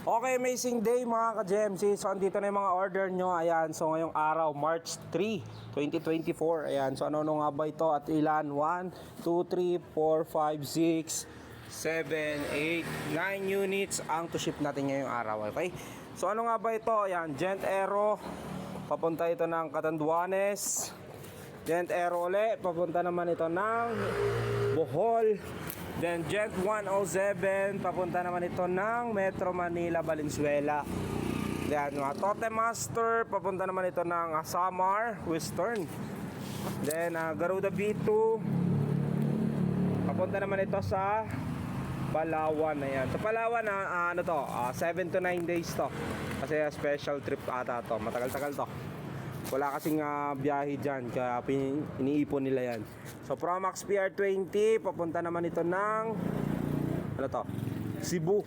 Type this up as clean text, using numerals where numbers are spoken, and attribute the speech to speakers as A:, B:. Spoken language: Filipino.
A: Okay, amazing day mga ka-GMC. So, andito na yung mga order nyo. Ayan, so ngayong araw, March 3, 2024. Ayan, so ano nga ba ito at ilan? 1, 2, 3, 4, 5, 6, 7, 8, 9 units ang to ship natin ngayong araw. Okay? So, ano nga ba ito? Ayan, Gent Aero. Papunta ito ng Catanduanes. Gent Aero ulit. Papunta naman ito ng Bohol. Then Gent 107, papunta naman ito ng Metro Manila, Valenzuela. Then Totem Master, papunta naman ito ng Samar, Western. Then Garuda B2, papunta naman ito sa Palawan. Ayan. Sa Palawan, 7 to 9 days to. Kasi special trip ata to, matagal-tagal to. Wala kasing biyahe dyan, kaya iniipon nila yan. So Promax PR20, papunta naman ito ng Cebu.